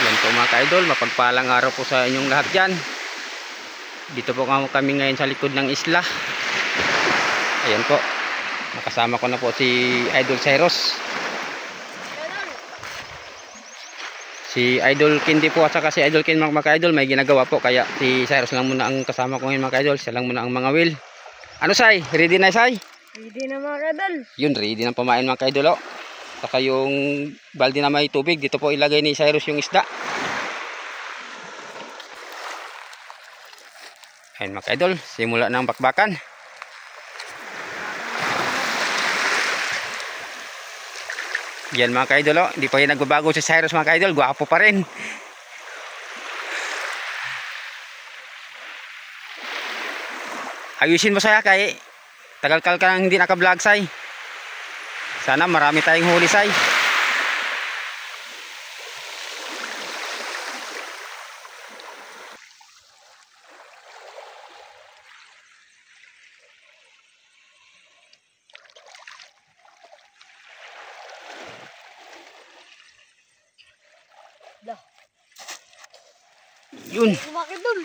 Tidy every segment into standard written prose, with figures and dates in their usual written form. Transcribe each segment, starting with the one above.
Yan po mga ka-idol, mapagpalang araw po sa inyong lahat dyan. Dito po kami ngayon sa likod ng isla. Ayan po, nakasama ko na po si Idol Cyrus, si Idol Kindi po, at saka si Idol Kin. Mga ka-idol, may ginagawa po, kaya si Cyrus lang muna ang kasama ko ngayon mga ka-idol. Siya lang muna ang mga will. Ano Say? Ready na Say? Ready na mga ka-idol. Yun, ready na pamain mga ka-idol. Saka yung balde na may tubig, dito po ilagay ni Cyrus yung isda. Ayun mga ka-idol, simula na ang bakbakan. Yan mga ka-idol, hindi pa rin nagbabago si Cyrus mga ka-idol, gwapo pa rin. Ayusin mo Say, kay tagal-kal ka nang hindi naka-vlog Say. Sana marami tayong huli Say. Yun. Mga ka-idol.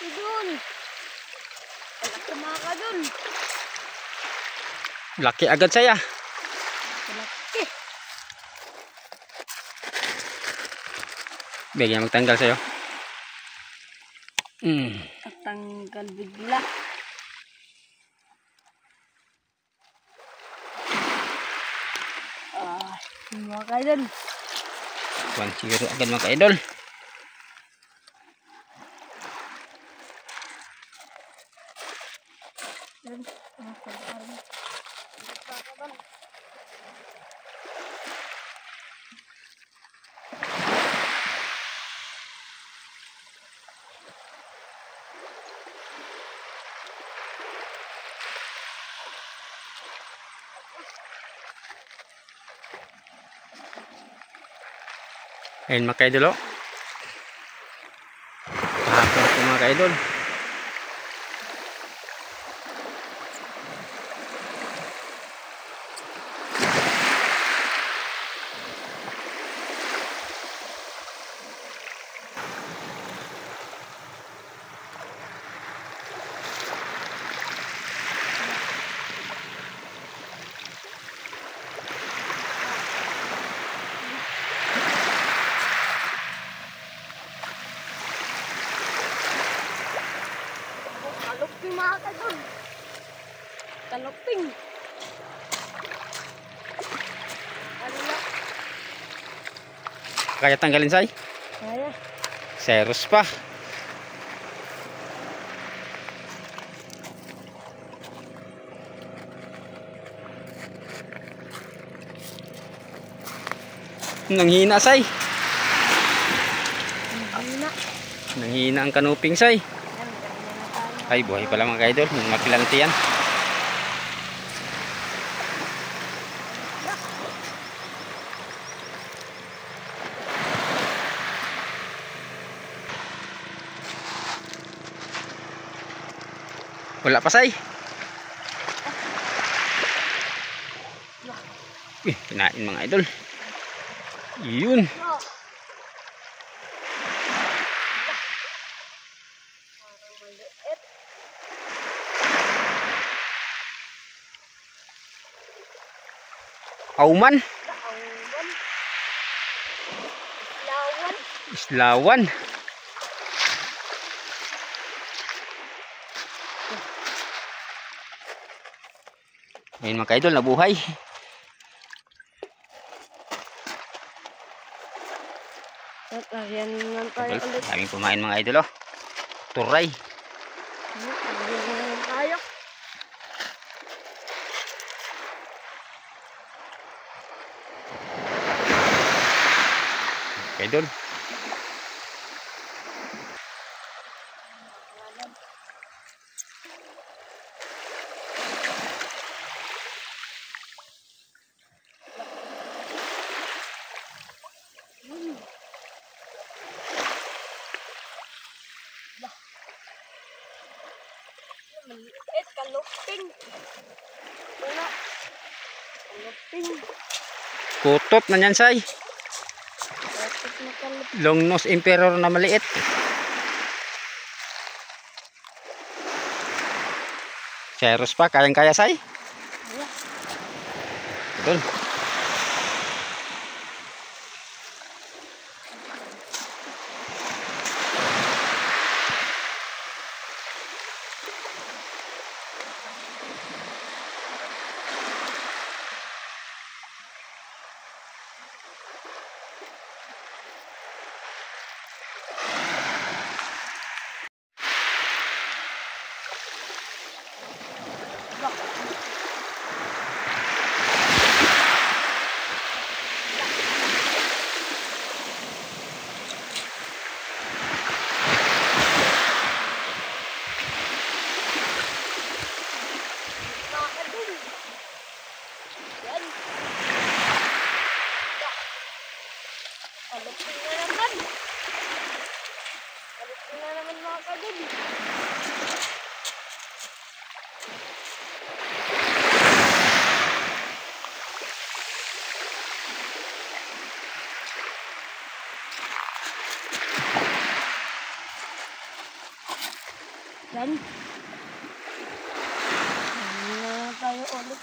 Idol. Alak ka mga ka-idol. Laki agad saya. Laki. Bigyan magtanggal sa'yo. Tatanggal bigla. Mga ka-idol. 1-0 agad mga ka-idol. Ayun mga ka-idol. Hapon po mga ka-idol. Taluping mga ka-idol. Taluping. Ano na? Kaya tanggalin Say? Kaya. Cyrus pa. Nanghina Say. Hina. Nanghina ang kanuping Say. Ay, buhay pala mga ka-idol. Mga pilanti yan. Wala pa Say. Kinain mga idol. Yun. Auman. Islawan. Ayun mga ka-idol, nabuhay. Yan naman tayo ulit. Daming pumain mga idol. Turay. Yan tayo. Idol. Maliit, kaluping. Wala. Kaluping. Kutot na yan, say. Tapos na kaluping. Long nose emperor na maliit. Ceros pa, kayang-kaya, say. Wala. Idol. Kaluping na naman. Kaluping na naman mga kadol. Yan. Yan na tayo ulit.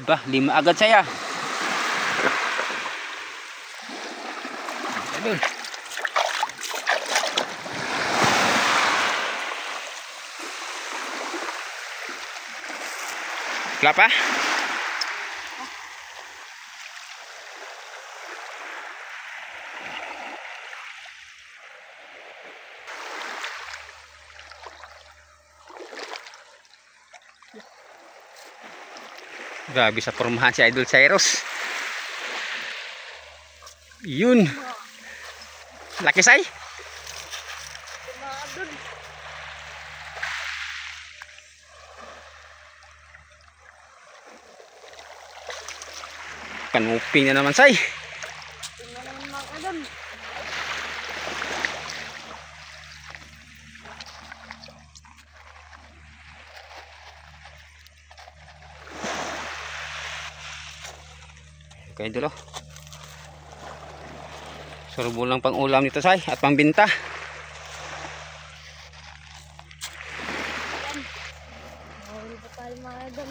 Bah, 5 agad saya. Idol. Kelapa? Grabe sa pormahan si Idol Cyrus. Yun. Laki, say. Tumadol. Kanuping na naman, say. Tingnan naman mga kadol. Okay, Idol, oh. Surbo lang pang ulam nito, say, at pambinta. Mahuli pa tayo mga kadol.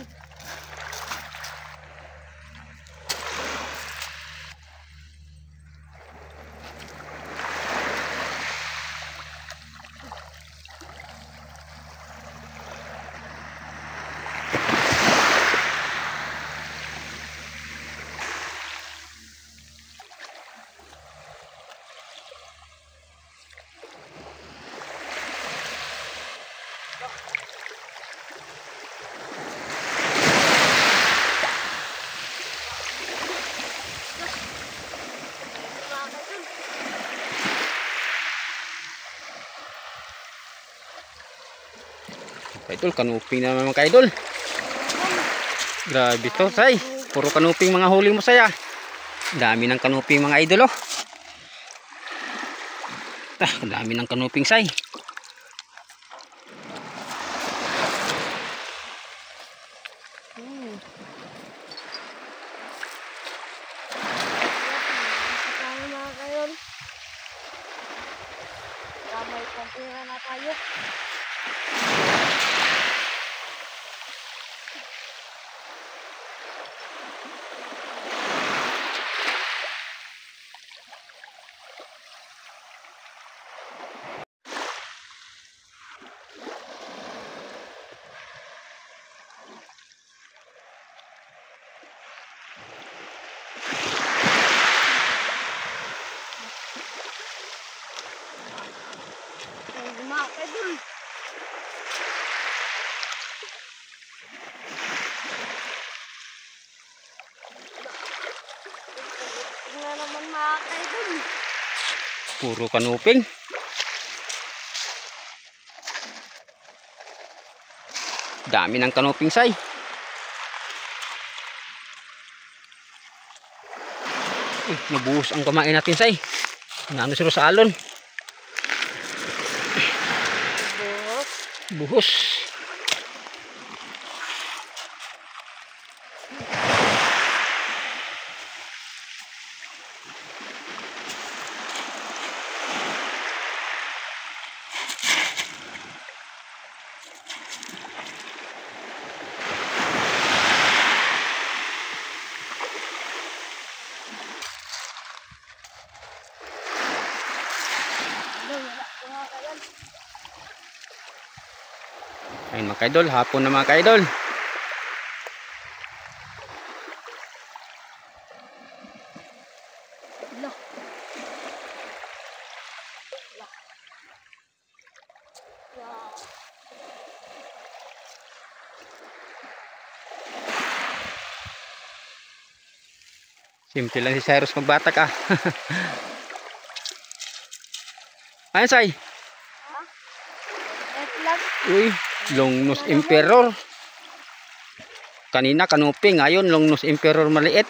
Idol, kanuping na naman mga idol. Grabe to, say. Puro kanuping mga huli mo, saya. Dami ng kanuping mga idol, oh. Dami ng kanuping, say. Tayo mga kadol. May konti na tayo. Puro kanuping. Dami ng kanuping, say. Nabuhos ang kumain natin, say. Naano sila sa alon. Buhos. Buhos. Wala po mga kaidol. Ayun mga kaidol, hapon na mga kaidol. Wala. Wow. Simple lang si Cyrus magbatak ah. Ayun, say. Etlag. Uy, Longnose Emperor. Kanina kanuping, ngayon Longnose Emperor maliit.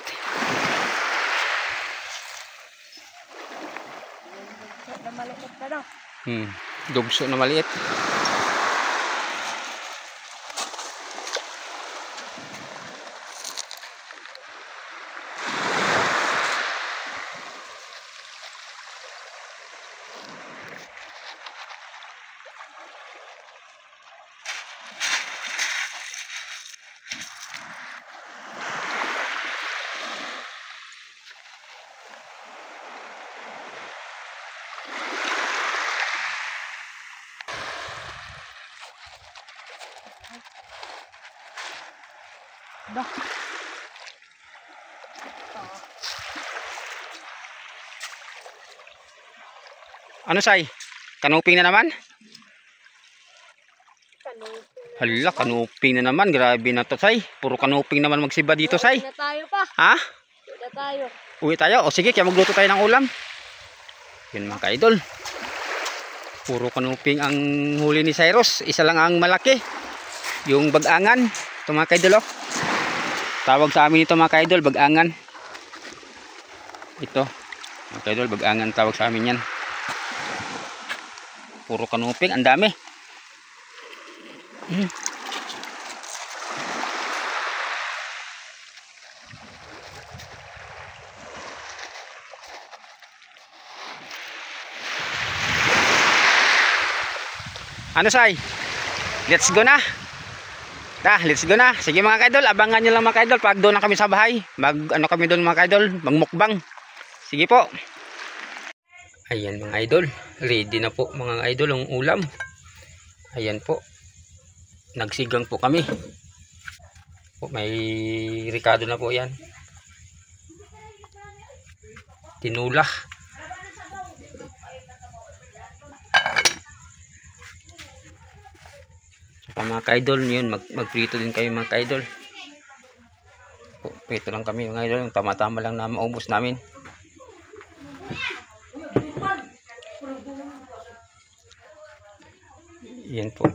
Na maliit ka daw. Dugso na maliit. Dah. Ano, say? Kanuping na naman? Kanuping. Hala, kanuping na naman. Grabe na to, say. Puro kanuping naman magsiba dito, say. Uwi na tayo pa. Ha? Uwi na tayo. Uwi tayo? O sige, kaya magluto tayo ng ulam. Yun mga kaidol. Puro kanuping ang huli ni Cyrus. Isa lang ang malaki. Yung bagangan. Ito mga kaidol, oh. Tawag sa amin ito mga kaidol, bagangan. Ito. Mga kaidol, bagangan tawag sa amin yan. Puro kanuping, ang dami. Ano, say? Let's go na. Let's go na. Sige mga kaidol, abangan nyo lang mga kaidol pag doon na kami sa bahay. Ano kami doon mga kaidol, magmukbang. Sige po. Ayan mga idol, ready na po mga idol ang ulam. Ayan po. Nagsigang po kami. May ricado na po yan. Tinula. Saka mga kaidol yun, magprito din kami mga kaidol. Prito lang kami mga idol, yung tama-tama lang na maubos namin. Yan po,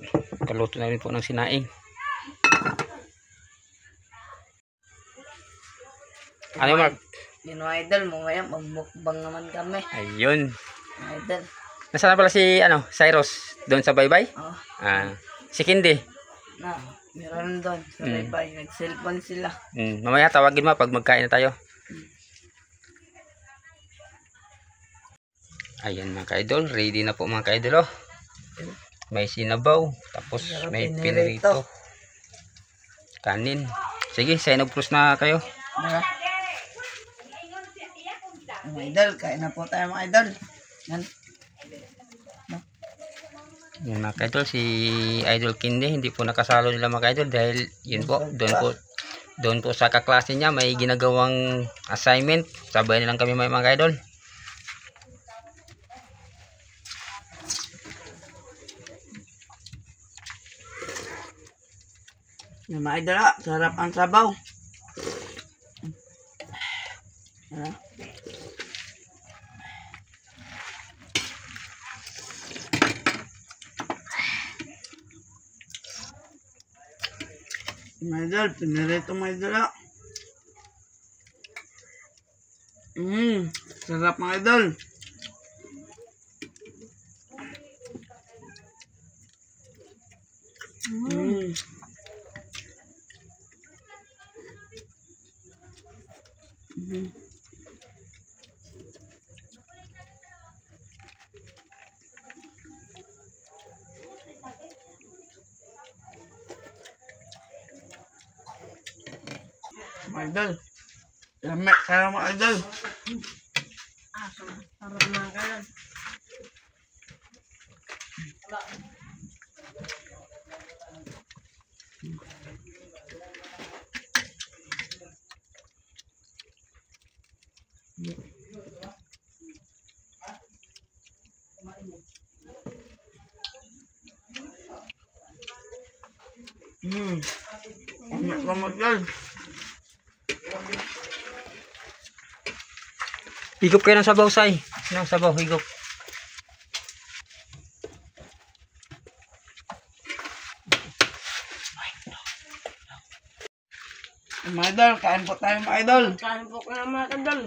kaluto na rin po ng sinaing. Ano, Mark? Yun mga idol, mamaya magmukbang naman kami. Ayun. Mga idol. Nasaan na pala si Cyrus? Doon sa baybay? Oh, Si Kindi. na, meron doon sa baybay. Nag-cellphone sila. Mamaya tawagin mo pag magkain na tayo. Ayan mga kaidol, ready na po mga kaidol, oh. May sinabaw, tapos may pinirito. Kanin. Sige, sign of cross na kayo. Mga idol, kain na po tayo mga idol. Yan. Yung mga kaidol, si Idol Kindi hindi po nakasalo nila mga kaidol dahil yun po, doon po sa kaklase niya may ginagawang assignment. Sabay na lang kami mga kaidol. Yung mga idol, sarap ang sabaw. Mga idol, pinarito mga idol ah. Sarap mga idol. Mga idol. Lame, sarap mga idol. Sarap mga idol. Amat ka mag-idol. Higop kayo ng sabaw, Say. Ng sabaw, higop. Mga idol, kain po tayo mga idol. Kain po ko na mga idol.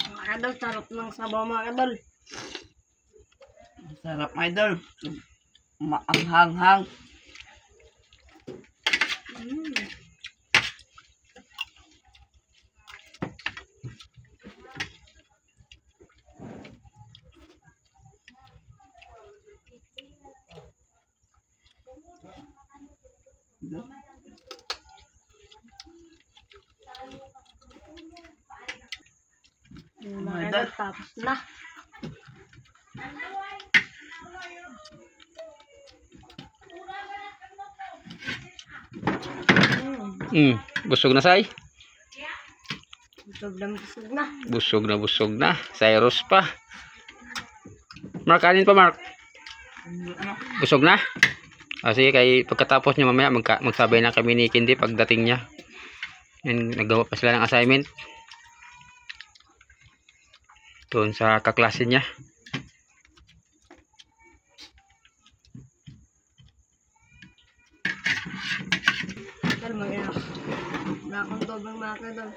Mga idol, sarap ng sabaw mga idol. Sarap mga idol. Maanghang-hang. Mga idol, tapos na. Busog na, Say. Busog na busog na. Busog na. Cyrus pa. Mark, kanin pa, Mark. Busog na? Sige, kay pagkatapos niya mamaya magsabay na kami ni Kindi pagdating niya. Yan, nagawa pa sila ng assignment doon sa kaklase niya. Idol, mag-ina. Wala akong dobang mga idol.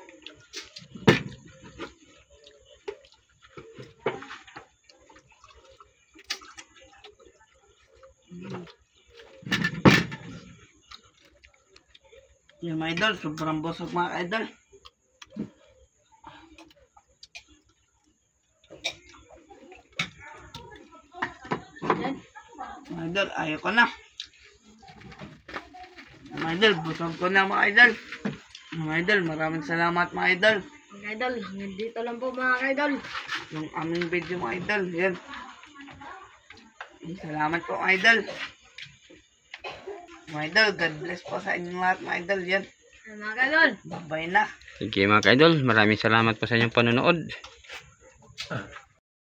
Yung mga idol, sobrang busog mga idol. Mga idol, ayaw ko na. Mga idol, busog ko na mga idol. Mga idol, maraming salamat mga idol. Mga idol, hanggang dito lang po mga idol. Yung aming video mga idol, yan. Salamat po mga idol. Mga idol, God bless po sa inyong lahat mga idol, yan. Mga idol. Bye-bye na. Sige mga ka-idol, maraming salamat po sa inyong panonood.